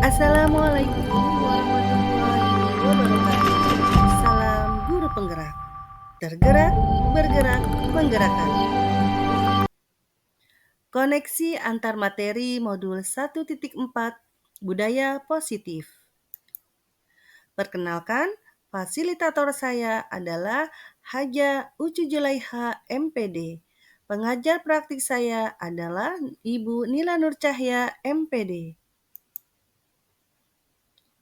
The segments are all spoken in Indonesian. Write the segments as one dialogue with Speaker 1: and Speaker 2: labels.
Speaker 1: Assalamualaikum warahmatullahi wabarakatuh. Salam guru penggerak. Tergerak, bergerak, menggerakkan. Koneksi antar materi modul 1.4 Budaya Positif. Perkenalkan, fasilitator saya adalah Haja Ucu Julaiha MPD. Pengajar praktik saya adalah Ibu Nila Nur Cahya MPD.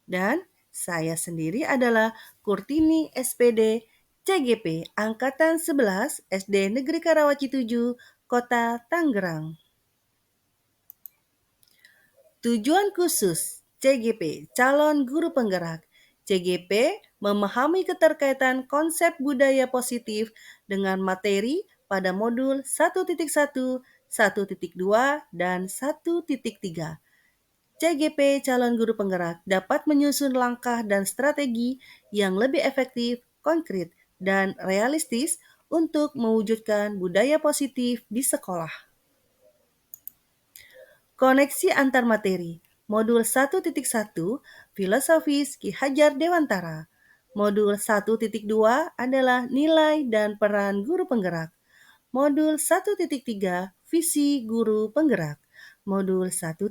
Speaker 1: Dan saya sendiri adalah Kurtini SPD CGP Angkatan 11 SD Negeri Karawaci 7 Kota Tangerang. Tujuan khusus CGP Calon Guru Penggerak. CGP memahami keterkaitan konsep budaya positif dengan materi pada modul 1.1, 1.2, dan 1.3. CGP Calon Guru Penggerak dapat menyusun langkah dan strategi yang lebih efektif, konkret, dan realistis untuk mewujudkan budaya positif di sekolah. Koneksi antar materi. Modul 1.1 Filosofis Ki Hajar Dewantara. Modul 1.2 adalah nilai dan peran guru penggerak. Modul 1.3 Visi Guru Penggerak. Modul 1.4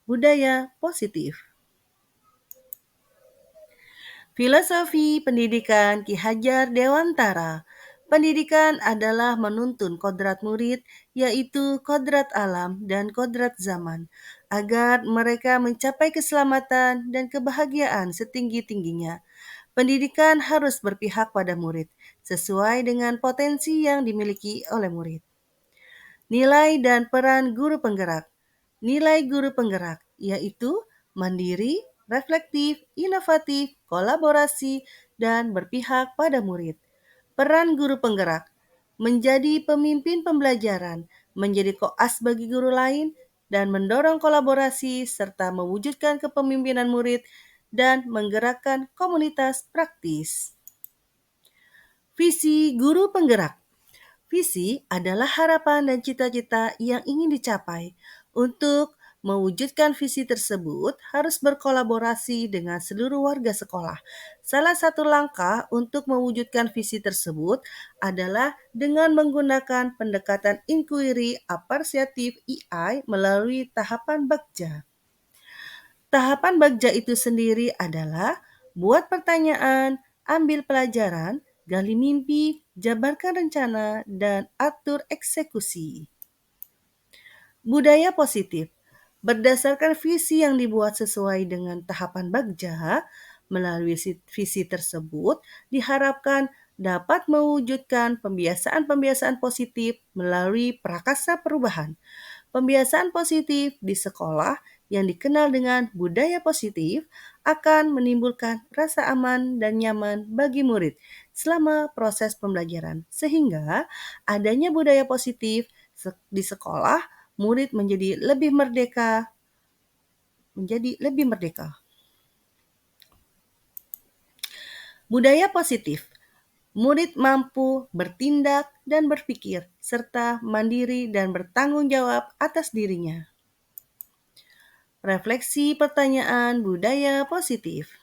Speaker 1: Budaya Positif. Filosofi Pendidikan Ki Hajar Dewantara. Pendidikan adalah menuntun kodrat murid, yaitu kodrat alam dan kodrat zaman, agar mereka mencapai keselamatan dan kebahagiaan setinggi-tingginya. Pendidikan harus berpihak pada murid, sesuai dengan potensi yang dimiliki oleh murid. Nilai dan peran guru penggerak. Nilai guru penggerak yaitu mandiri, reflektif, inovatif, kolaborasi, dan berpihak pada murid. Peran guru penggerak menjadi pemimpin pembelajaran, menjadi koas bagi guru lain, dan mendorong kolaborasi serta mewujudkan kepemimpinan murid dan menggerakkan komunitas praktis. Visi guru penggerak. Visi adalah harapan dan cita-cita yang ingin dicapai. Untuk mewujudkan visi tersebut harus berkolaborasi dengan seluruh warga sekolah. Salah satu langkah untuk mewujudkan visi tersebut adalah dengan menggunakan pendekatan inquiry apresiatif EI melalui tahapan Bagja. Tahapan Bagja itu sendiri adalah buat pertanyaan, ambil pelajaran, gali mimpi, jabarkan rencana, dan atur eksekusi. Budaya positif. Berdasarkan visi yang dibuat sesuai dengan tahapan Bagja, melalui visi tersebut diharapkan dapat mewujudkan pembiasaan-pembiasaan positif melalui prakasa perubahan. Pembiasaan positif di sekolah yang dikenal dengan budaya positif akan menimbulkan rasa aman dan nyaman bagi murid selama proses pembelajaran. Sehingga adanya budaya positif di sekolah, murid menjadi lebih merdeka. Budaya positif. Murid mampu bertindak dan berpikir, serta mandiri dan bertanggung jawab atas dirinya. Refleksi pertanyaan budaya positif.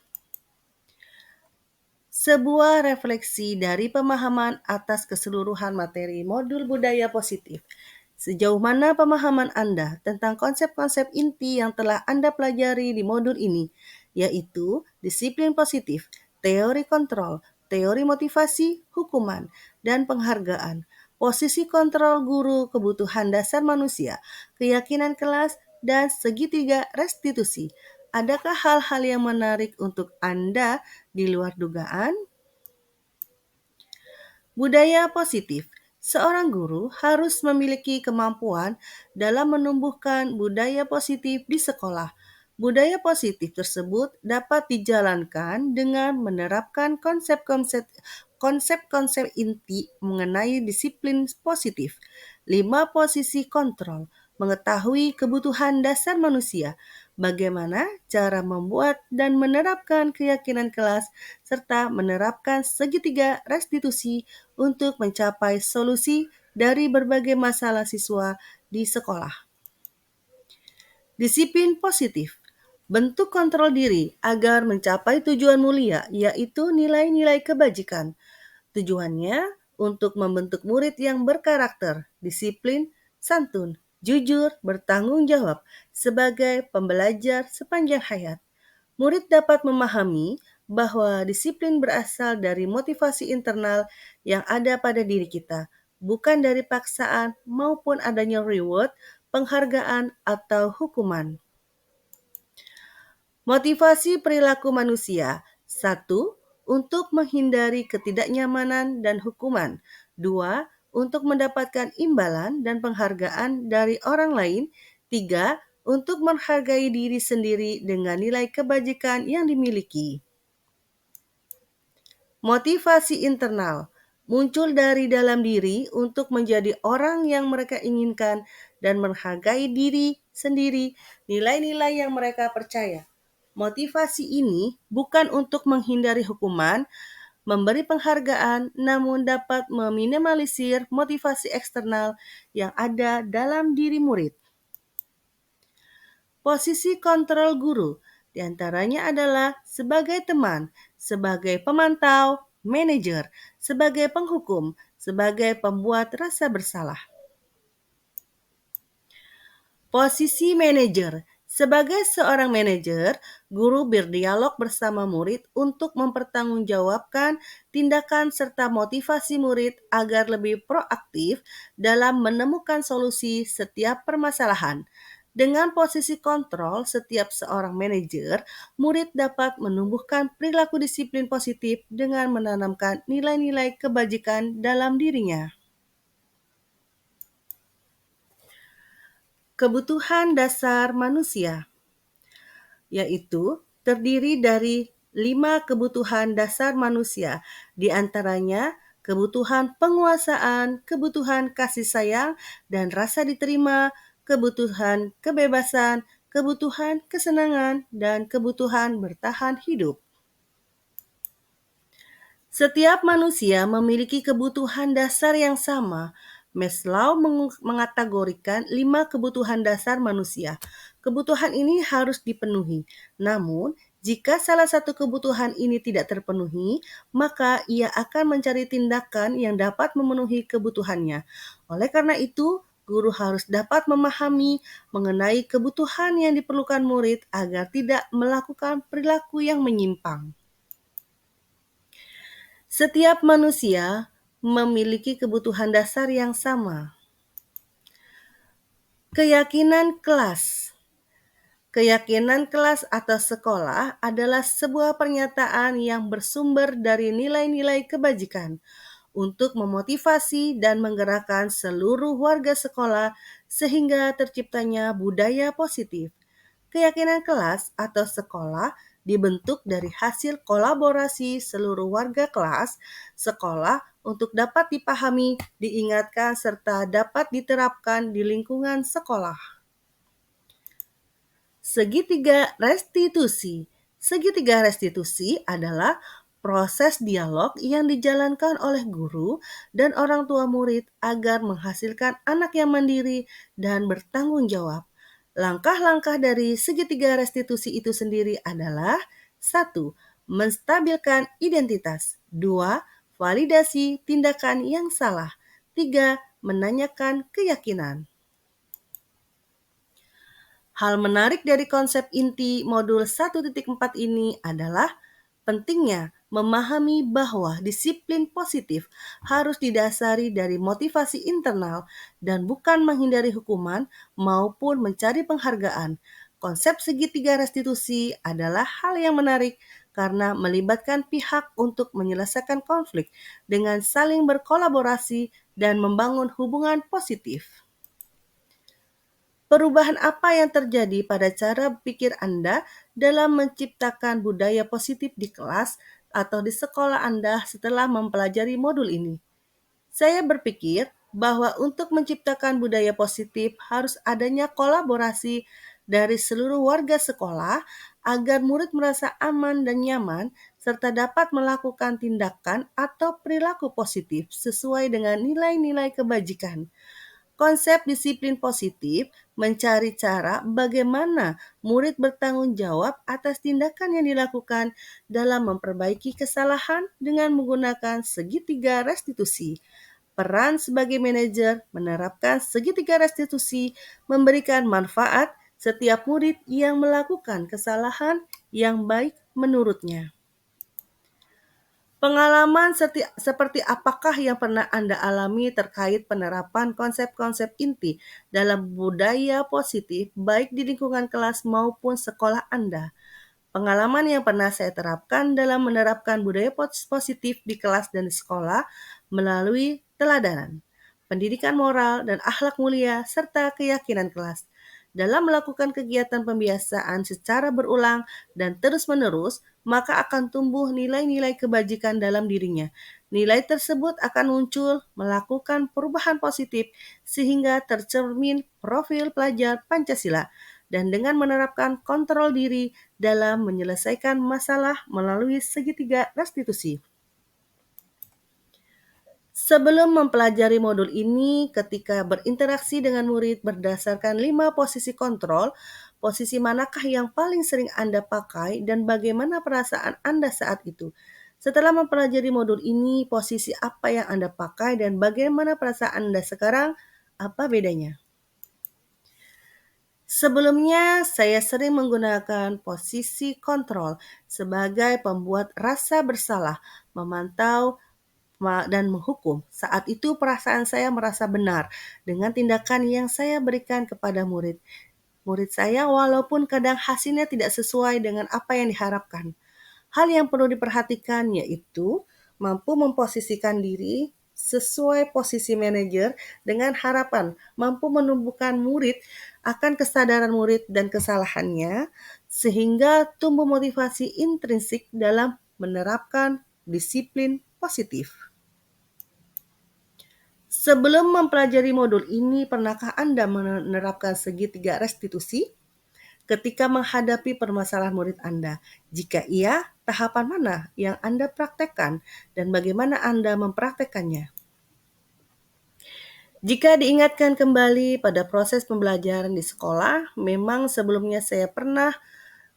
Speaker 1: Sebuah refleksi dari pemahaman atas keseluruhan materi modul budaya positif. Sejauh mana pemahaman Anda tentang konsep-konsep inti yang telah Anda pelajari di modul ini, yaitu disiplin positif, teori kontrol, teori motivasi, hukuman, dan penghargaan, posisi kontrol guru, kebutuhan dasar manusia, keyakinan kelas, dan segitiga restitusi. Adakah hal-hal yang menarik untuk Anda di luar dugaan? Budaya positif. Seorang guru harus memiliki kemampuan dalam menumbuhkan budaya positif di sekolah. Budaya positif tersebut dapat dijalankan dengan menerapkan konsep-konsep inti mengenai disiplin positif. 5 posisi kontrol, mengetahui kebutuhan dasar manusia, bagaimana cara membuat dan menerapkan keyakinan kelas, serta menerapkan segitiga restitusi untuk mencapai solusi dari berbagai masalah siswa di sekolah. Disiplin positif. Bentuk kontrol diri agar mencapai tujuan mulia, yaitu nilai-nilai kebajikan. Tujuannya untuk membentuk murid yang berkarakter, disiplin, santun, jujur, bertanggung jawab sebagai pembelajar sepanjang hayat. Murid dapat memahami bahwa disiplin berasal dari motivasi internal yang ada pada diri kita, bukan dari paksaan maupun adanya reward, penghargaan, atau hukuman. Motivasi perilaku manusia. Satu, untuk menghindari ketidaknyamanan dan hukuman. Dua, untuk mendapatkan imbalan dan penghargaan dari orang lain. Tiga, untuk menghargai diri sendiri dengan nilai kebajikan yang dimiliki. Motivasi internal muncul dari dalam diri untuk menjadi orang yang mereka inginkan dan menghargai diri sendiri, nilai-nilai yang mereka percaya. Motivasi ini bukan untuk menghindari hukuman, memberi penghargaan, namun dapat meminimalisir motivasi eksternal yang ada dalam diri murid. Posisi kontrol guru diantaranya adalah sebagai teman, sebagai pemantau, manajer, sebagai penghukum, sebagai pembuat rasa bersalah. Posisi manajer. Sebagai seorang manajer, guru berdialog bersama murid untuk mempertanggungjawabkan tindakan serta motivasi murid agar lebih proaktif dalam menemukan solusi setiap permasalahan. Dengan posisi kontrol setiap seorang manajer, murid dapat menumbuhkan perilaku disiplin positif dengan menanamkan nilai-nilai kebajikan dalam dirinya. Kebutuhan dasar manusia, yaitu terdiri dari 5 kebutuhan dasar manusia, di antaranya kebutuhan penguasaan, kebutuhan kasih sayang dan rasa diterima, kebutuhan kebebasan, kebutuhan kesenangan, dan kebutuhan bertahan hidup. Setiap manusia memiliki kebutuhan dasar yang sama. Maslow mengategorikan 5 kebutuhan dasar manusia. Kebutuhan ini harus dipenuhi. Namun, jika salah satu kebutuhan ini tidak terpenuhi, maka ia akan mencari tindakan yang dapat memenuhi kebutuhannya. Oleh karena itu, guru harus dapat memahami mengenai kebutuhan yang diperlukan murid agar tidak melakukan perilaku yang menyimpang. Setiap manusia memiliki kebutuhan dasar yang sama. Keyakinan kelas. Keyakinan kelas atau sekolah adalah sebuah pernyataan yang bersumber dari nilai-nilai kebajikan untuk memotivasi dan menggerakkan seluruh warga sekolah sehingga terciptanya budaya positif. Keyakinan kelas atau sekolah dibentuk dari hasil kolaborasi seluruh warga kelas sekolah untuk dapat dipahami, diingatkan, serta dapat diterapkan di lingkungan sekolah. Segitiga restitusi. Segitiga restitusi adalah proses dialog yang dijalankan oleh guru dan orang tua murid agar menghasilkan anak yang mandiri dan bertanggung jawab. Langkah-langkah dari segitiga restitusi itu sendiri adalah: 1. Menstabilkan identitas. 2. Validasi tindakan yang salah. 3. Menanyakan keyakinan. Hal menarik dari konsep inti modul 1.4 ini adalah pentingnya memahami bahwa disiplin positif harus didasari dari motivasi internal dan bukan menghindari hukuman maupun mencari penghargaan. Konsep segitiga restitusi adalah hal yang menarik karena melibatkan pihak untuk menyelesaikan konflik dengan saling berkolaborasi dan membangun hubungan positif. Perubahan apa yang terjadi pada cara pikir Anda dalam menciptakan budaya positif di kelas atau di sekolah Anda setelah mempelajari modul ini? Saya berpikir bahwa untuk menciptakan budaya positif harus adanya kolaborasi dari seluruh warga sekolah agar murid merasa aman dan nyaman serta dapat melakukan tindakan atau perilaku positif sesuai dengan nilai-nilai kebajikan. Konsep disiplin positif mencari cara bagaimana murid bertanggung jawab atas tindakan yang dilakukan dalam memperbaiki kesalahan dengan menggunakan segitiga restitusi. Peran sebagai manajer menerapkan segitiga restitusi memberikan manfaat setiap murid yang melakukan kesalahan yang baik menurutnya. Pengalaman seperti apakah yang pernah Anda alami terkait penerapan konsep-konsep inti dalam budaya positif baik di lingkungan kelas maupun sekolah Anda? Pengalaman yang pernah saya terapkan dalam menerapkan budaya positif di kelas dan di sekolah melalui teladanan, pendidikan moral dan akhlak mulia, serta keyakinan kelas. Dalam melakukan kegiatan pembiasaan secara berulang dan terus-menerus, maka akan tumbuh nilai-nilai kebajikan dalam dirinya. Nilai tersebut akan muncul melakukan perubahan positif sehingga tercermin profil pelajar Pancasila dan dengan menerapkan kontrol diri dalam menyelesaikan masalah melalui segitiga restitusi. Sebelum mempelajari modul ini, ketika berinteraksi dengan murid berdasarkan 5 posisi kontrol, posisi manakah yang paling sering Anda pakai dan bagaimana perasaan Anda saat itu? Setelah mempelajari modul ini, posisi apa yang Anda pakai dan bagaimana perasaan Anda sekarang? Apa bedanya? Sebelumnya, saya sering menggunakan posisi kontrol sebagai pembuat rasa bersalah, memantau dan menghukum. Saat itu perasaan saya merasa benar dengan tindakan yang saya berikan kepada murid. Murid saya walaupun kadang hasilnya tidak sesuai dengan apa yang diharapkan. Hal yang perlu diperhatikan yaitu mampu memposisikan diri sesuai posisi manajer dengan harapan mampu menumbuhkan murid akan kesadaran murid dan kesalahannya sehingga tumbuh motivasi intrinsik dalam menerapkan disiplin positif. Sebelum mempelajari modul ini, pernahkah Anda menerapkan segitiga restitusi ketika menghadapi permasalahan murid Anda? Jika iya, tahapan mana yang Anda praktekkan dan bagaimana Anda mempraktekkannya? Jika diingatkan kembali pada proses pembelajaran di sekolah, memang sebelumnya saya pernah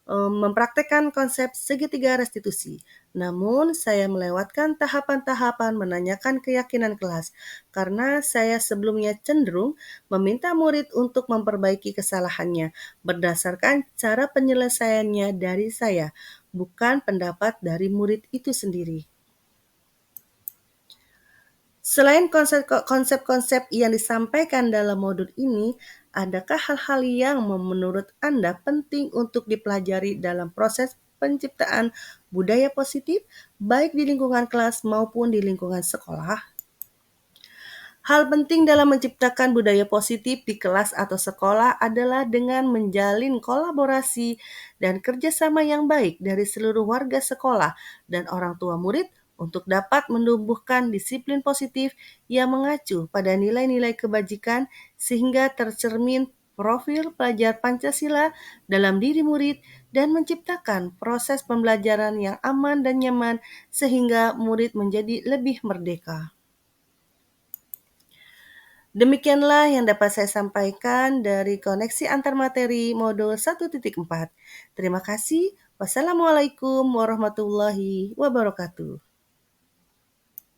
Speaker 1: mempraktekkan konsep segitiga restitusi. Namun, saya melewatkan tahapan-tahapan menanyakan keyakinan kelas karena saya sebelumnya cenderung meminta murid untuk memperbaiki kesalahannya berdasarkan cara penyelesaiannya dari saya, bukan pendapat dari murid itu sendiri. Selain konsep-konsep yang disampaikan dalam modul ini, adakah hal-hal yang menurut Anda penting untuk dipelajari dalam proses penciptaan budaya positif, baik di lingkungan kelas maupun di lingkungan sekolah? Hal penting dalam menciptakan budaya positif di kelas atau sekolah adalah dengan menjalin kolaborasi dan kerjasama yang baik dari seluruh warga sekolah dan orang tua murid untuk dapat menumbuhkan disiplin positif yang mengacu pada nilai-nilai kebajikan sehingga tercermin profil pelajar Pancasila dalam diri murid dan menciptakan proses pembelajaran yang aman dan nyaman sehingga murid menjadi lebih merdeka. Demikianlah yang dapat saya sampaikan dari koneksi antar materi modul 1.4. Terima kasih. Wassalamualaikum warahmatullahi wabarakatuh.